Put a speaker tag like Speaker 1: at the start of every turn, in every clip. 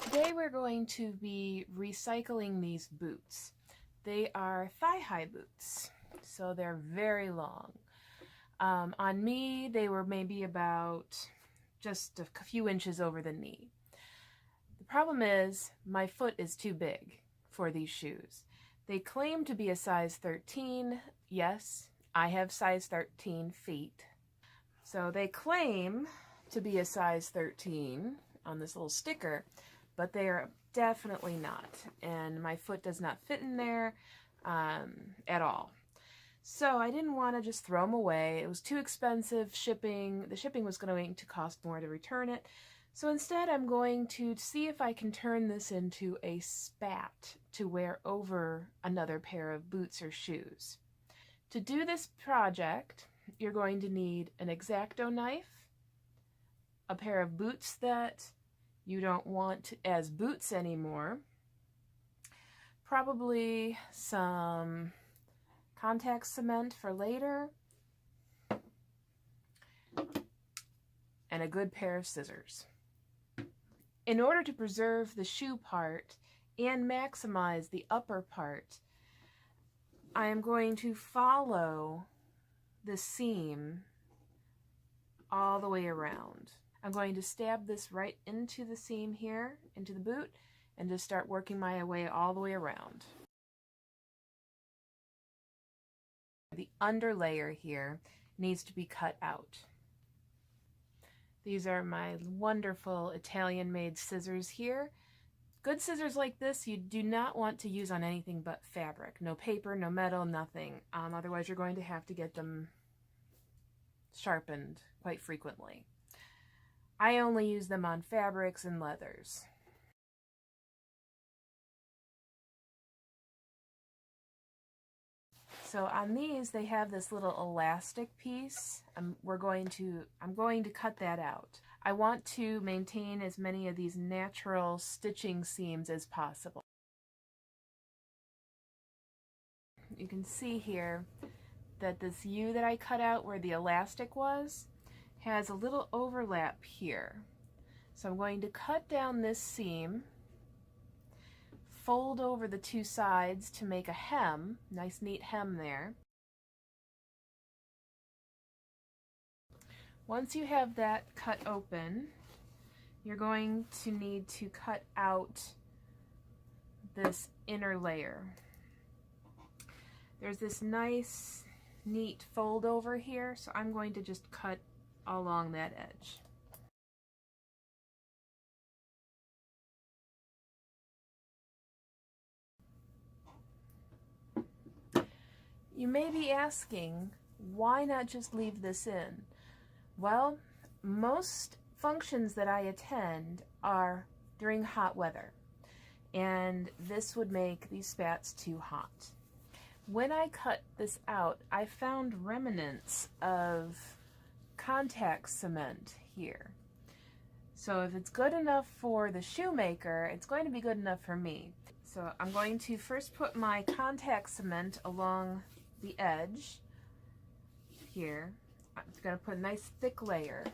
Speaker 1: Today we're going to be recycling these boots. They are thigh-high boots, so they're very long. On me, they were maybe about just a few inches over the knee. The problem is my foot is too big for these shoes. They claim to be a size 13. Yes, I have size 13 feet. So they claim to be a size 13 on this little sticker, but they are definitely not, and my foot does not fit in there at all. So I didn't want to just throw them away. It was too expensive shipping. The shipping was going to cost more to return it. So instead I'm going to see if I can turn this into a spat to wear over another pair of boots or shoes. To do this project, you're going to need an X-Acto knife, a pair of boots that you don't want as boots anymore, probably some contact cement for later, and a good pair of scissors. In order to preserve the shoe part and maximize the upper part, I am going to follow the seam all the way around. I'm going to stab this right into the seam here, into the boot, and just start working my way all the way around. The under layer here needs to be cut out. These are my wonderful Italian-made scissors here. Good scissors like this you do not want to use on anything but fabric. No paper, no metal, nothing. Otherwise you're going to have to get them sharpened quite frequently. I only use them on fabrics and leathers. So on these, they have this little elastic piece. I'm going to cut that out. I want to maintain as many of these natural stitching seams as possible. You can see here that this U that I cut out where the elastic was has a little overlap here. So I'm going to cut down this seam, fold over the two sides to make a hem, nice neat hem there. Once you have that cut open, you're going to need to cut out this inner layer. There's this nice neat fold over here, so I'm going to just cut along that edge. You may be asking, why not just leave this in? Well, most functions that I attend are during hot weather, and this would make these spats too hot. When I cut this out, I found remnants of contact cement here. So if it's good enough for the shoemaker, it's going to be good enough for me. So I'm going to first put my contact cement along the edge here. I'm going to put a nice thick layer,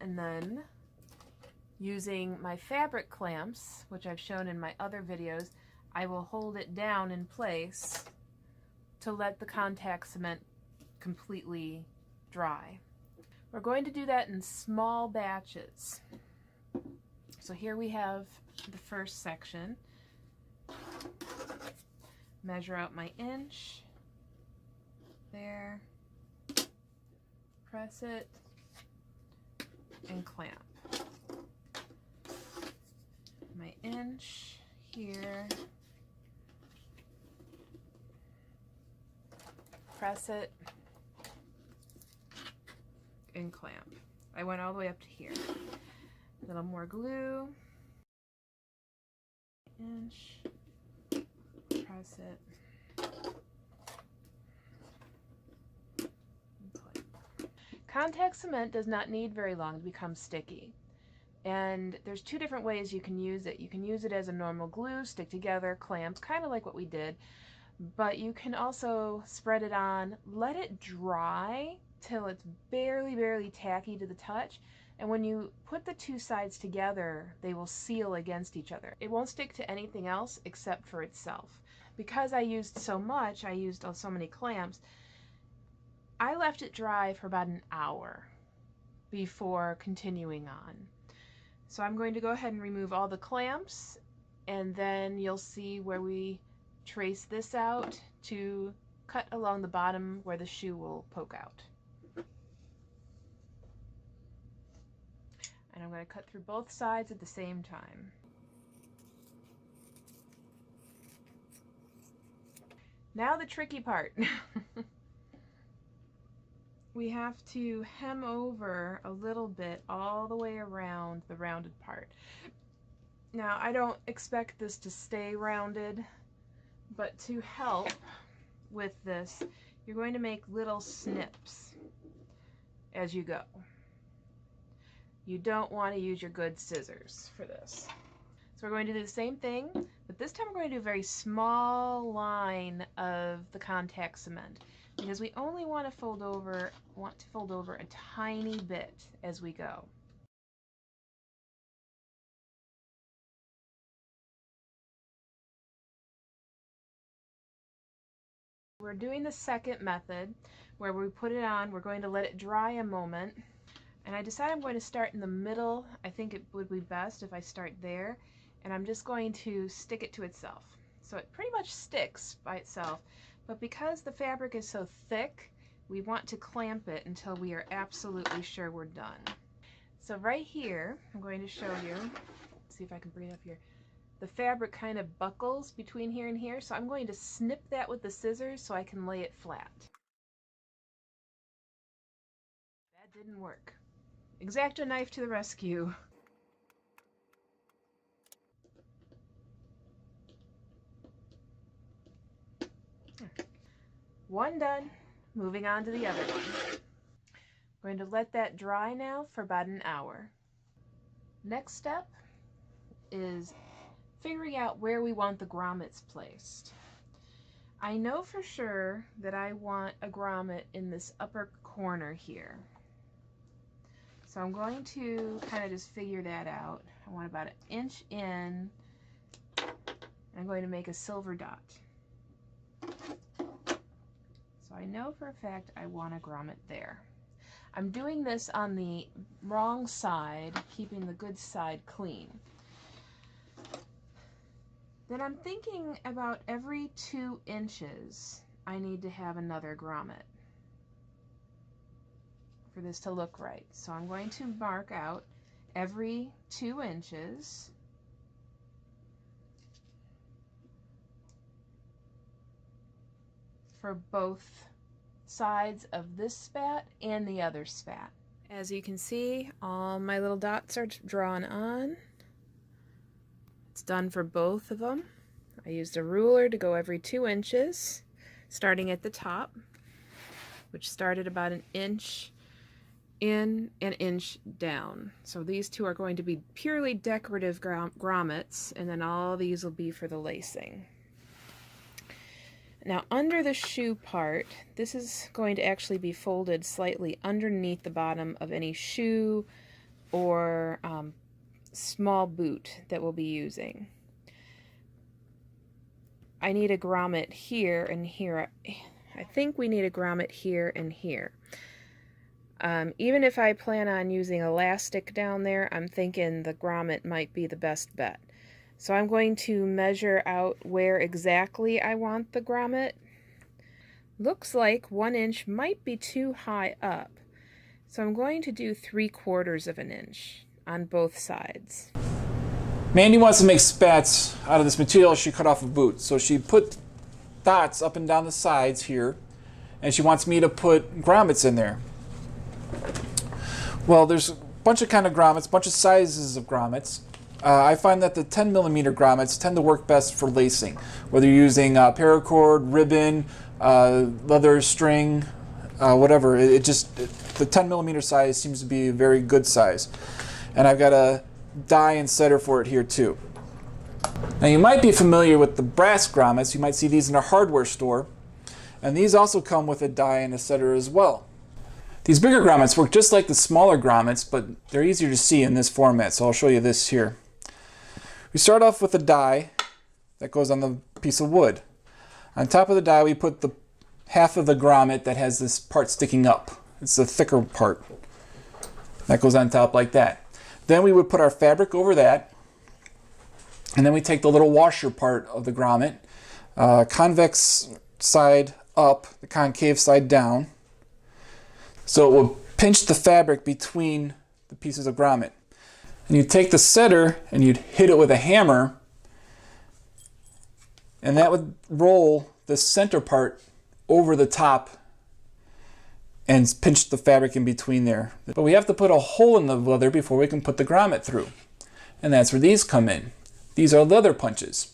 Speaker 1: and then using my fabric clamps, which I've shown in my other videos, I will hold it down in place to let the contact cement completely dry. We're going to do that in small batches. So here we have the first section. Measure out my inch. There. Press it and clamp. My inch here. Press it and clamp. I went all the way up to here. A little more glue. Inch. Press it. Contact cement does not need very long to become sticky. And there's two different ways you can use it. You can use it as a normal glue, stick together, clamps, kind of like what we did. but you can also spread it on, let it dry till it's barely tacky to the touch, and when you put the two sides together, they will seal against each other. It won't stick to anything else except for itself. Because I used so much, I used so many clamps, I left it dry for about an hour before continuing on. So I'm going to go ahead and remove all the clamps, and then you'll see where we trace this out to cut along the bottom where the shoe will poke out. And I'm going to cut through both sides at the same time. Now the tricky part. We have to hem over a little bit all the way around the rounded part. Now I don't expect this to stay rounded, but to help with this, you're going to make little snips as you go. You don't want to use your good scissors for this. So we're going to do the same thing, but this time we're going to do a very small line of the contact cement, because we only want to fold over a tiny bit as we go. We're doing the second method where we put it on, we're going to let it dry a moment, and I decided I'm going to start in the middle. I think it would be best if I start there, and I'm just going to stick it to itself. So it pretty much sticks by itself, but because the fabric is so thick, we want to clamp it until we are absolutely sure we're done. So right here, I'm going to show you, let's see if I can bring it up here. The fabric kind of buckles between here and here, so I'm going to snip that with the scissors so I can lay it flat. That didn't work. X-Acto knife to the rescue. One done. Moving on to the other one. I'm going to let that dry now for about an hour. Next step is figuring out where we want the grommets placed. I know for sure that I want a grommet in this upper corner here. So I'm going to kind of just figure that out. I want about 1 inch in. I'm going to make a silver dot. So I know for a fact I want a grommet there. I'm doing this on the wrong side, keeping the good side clean. Then I'm thinking about every 2 inches I need to have another grommet for this to look right. So I'm going to mark out every 2 inches. For both sides of this spat and the other spat. As you can see, all my little dots are drawn on. It's done for both of them. I used a ruler to go every 2 inches, starting at the top, which started about 1 inch in, 1 inch down. So these two are going to be purely decorative grommets, and then all these will be for the lacing. Now under the shoe part, this is going to actually be folded slightly underneath the bottom of any shoe or small boot that we'll be using. I need a grommet here and here. I think we need a grommet here and here. Even if I plan on using elastic down there, I'm thinking the grommet might be the best bet. So I'm going to measure out where exactly I want the grommet. Looks like 1 inch might be too high up. So I'm going to do 3/4 of an inch on both sides.
Speaker 2: Mandy wants to make spats out of this material she cut off a boot. So she put dots up and down the sides here, and she wants me to put grommets in there. Well, there's a bunch of kind of grommets, bunch of sizes of grommets. I find that the 10mm grommets tend to work best for lacing, whether you're using paracord, ribbon, leather string, whatever. The 10mm size seems to be a very good size. And I've got a die and setter for it here too. Now you might be familiar with the brass grommets. You might see these in a hardware store. And these also come with a die and a setter as well. These bigger grommets work just like the smaller grommets, but they're easier to see in this format, so I'll show you this here. We start off with a die that goes on the piece of wood. On top of the die we put the half of the grommet that has this part sticking up. It's the thicker part. That goes on top like that. Then we would put our fabric over that, and then we take the little washer part of the grommet, convex side up, the concave side down, so it will pinch the fabric between the pieces of grommet. And you take the setter and you'd hit it with a hammer, and that would roll the center part over the top and pinch the fabric in between there. But we have to put a hole in the leather before we can put the grommet through. And that's where these come in. These are leather punches.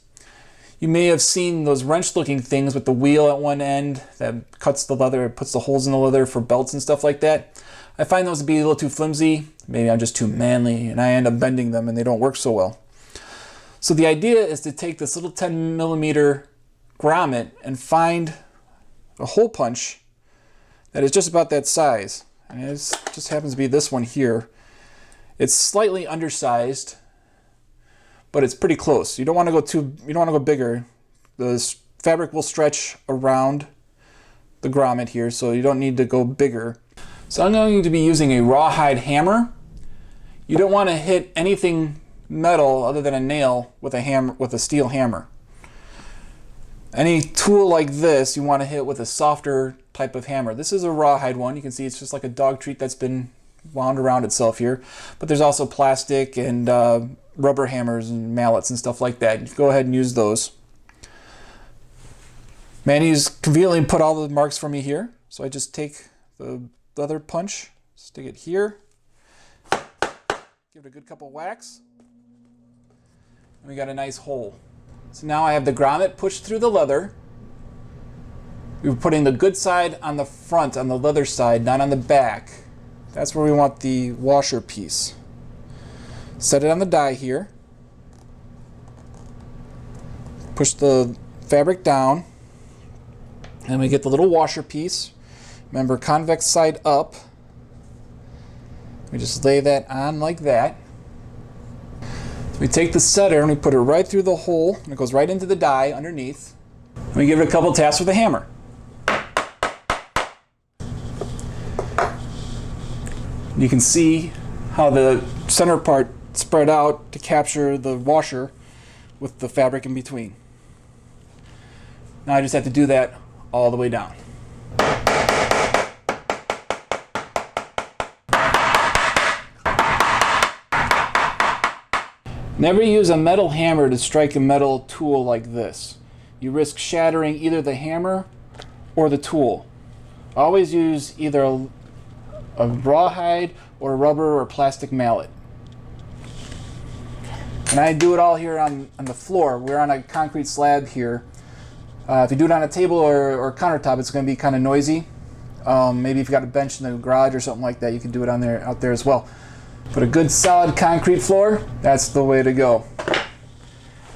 Speaker 2: You may have seen those wrench-looking things with the wheel at one end that cuts the leather, puts the holes in the leather for belts and stuff like that. I find those to be a little too flimsy. Maybe I'm just too manly and I end up bending them and they don't work so well. So the idea is to take this little 10mm grommet and find a hole punch that is just about that size. And it just happens to be this one here. It's slightly undersized, but it's pretty close. You don't want to go bigger. The fabric will stretch around the grommet here, so you don't need to go bigger. So I'm going to be using a rawhide hammer. You don't want to hit anything metal other than a nail with a steel hammer. Any tool like this you want to hit with a softer type of hammer. This is a rawhide one. You can see it's just like a dog treat that's been wound around itself here. But there's also plastic and rubber hammers and mallets and stuff like that. You can go ahead and use those. Mandy's conveniently put all the marks for me here. So I just take the leather punch, stick it here, give it a good couple whacks, and we got a nice hole. So now I have the grommet pushed through the leather. We're putting the good side on the front, on the leather side, not on the back. That's where we want the washer piece. Set it on the die here. Push the fabric down. And we get the little washer piece. Remember, convex side up. We just lay that on like that. We take the setter and we put it right through the hole, and it goes right into the die underneath. And we give it a couple taps with a hammer. You can see how the center part spread out to capture the washer with the fabric in between. Now I just have to do that all the way down. Never use a metal hammer to strike a metal tool like this. You risk shattering either the hammer or the tool. Always use either a rawhide or a rubber or plastic mallet. And I do it all here on the floor. We're on a concrete slab here. If you do it on a table or countertop, it's going to be kind of noisy. Maybe if you've got a bench in the garage or something like that, you can do it out there as well. But a good solid concrete floor, that's the way to go.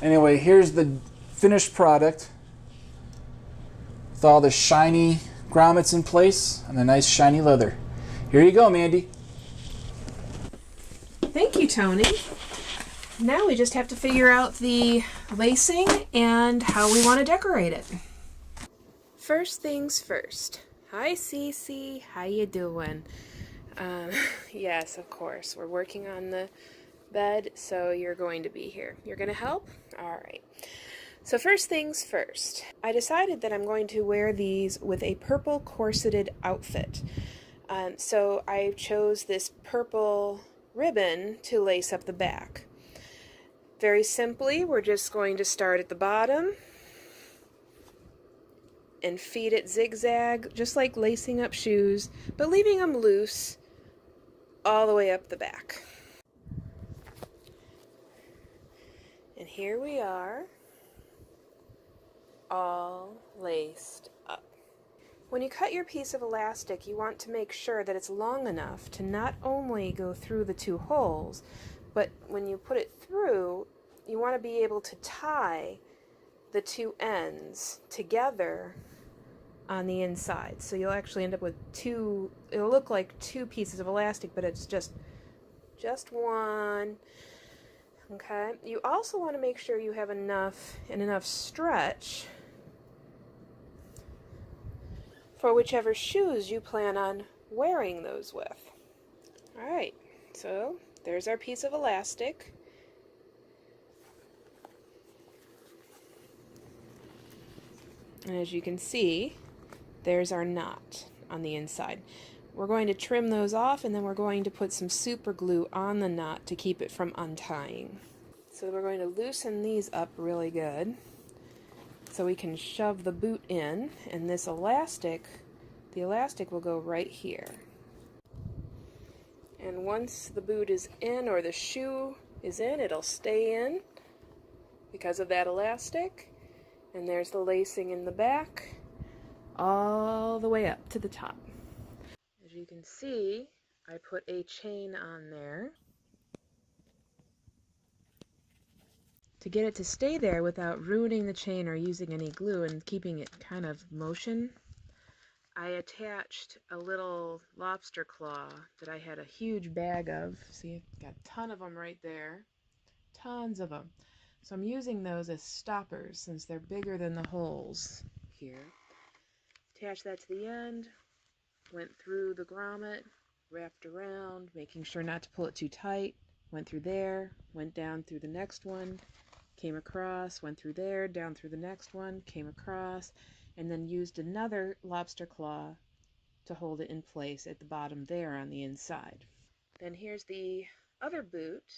Speaker 2: Anyway, here's the finished product with all the shiny grommets in place and the nice shiny leather. Here you go, Mandy.
Speaker 1: Thank you, Tony. Now we just have to figure out the lacing and how we want to decorate it. First things first. Hi, Cece. How you doing? Yes, of course. We're working on the bed, so you're going to be here. You're going to help? All right. So first things first. I decided that I'm going to wear these with a purple corseted outfit. So I chose this purple ribbon to lace up the back. Very simply, we're just going to start at the bottom and feed it zigzag, just like lacing up shoes, but leaving them loose all the way up the back. And here we are, all laced up. When you cut your piece of elastic, you want to make sure that it's long enough to not only go through the two holes, but when you put it through, you want to be able to tie the two ends together on the inside. So you'll actually end up with two, it'll look like two pieces of elastic, but it's just one. Okay, you also want to make sure you have enough stretch for whichever shoes you plan on wearing those with. Alright, so there's our piece of elastic. And as you can see, there's our knot on the inside. We're going to trim those off, and then we're going to put some super glue on the knot to keep it from untying. So we're going to loosen these up really good so we can shove the boot in, and this elastic, the elastic will go right here. And once the boot is in, or the shoe is in, it'll stay in because of that elastic. And there's the lacing in the back all the way up to the top. As you can see, I put a chain on there to get it to stay there without ruining the chain or using any glue and keeping it kind of motion. I attached a little lobster claw that I had a huge bag of. See, I've got a ton of them right there. Tons of them. So I'm using those as stoppers since they're bigger than the holes here. Attach that to the end, went through the grommet, wrapped around, making sure not to pull it too tight, went through there, went down through the next one, came across, went through there, down through the next one, came across, and then used another lobster claw to hold it in place at the bottom there on the inside. Then here's the other boot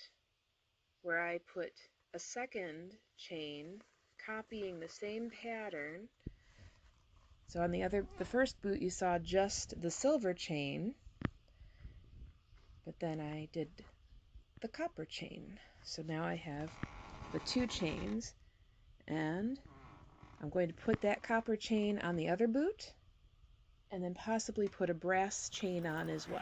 Speaker 1: where I put a second chain copying the same pattern. So on the first boot you saw just the silver chain, but then I did the copper chain. So now I have the two chains, and I'm going to put that copper chain on the other boot and then possibly put a brass chain on as well.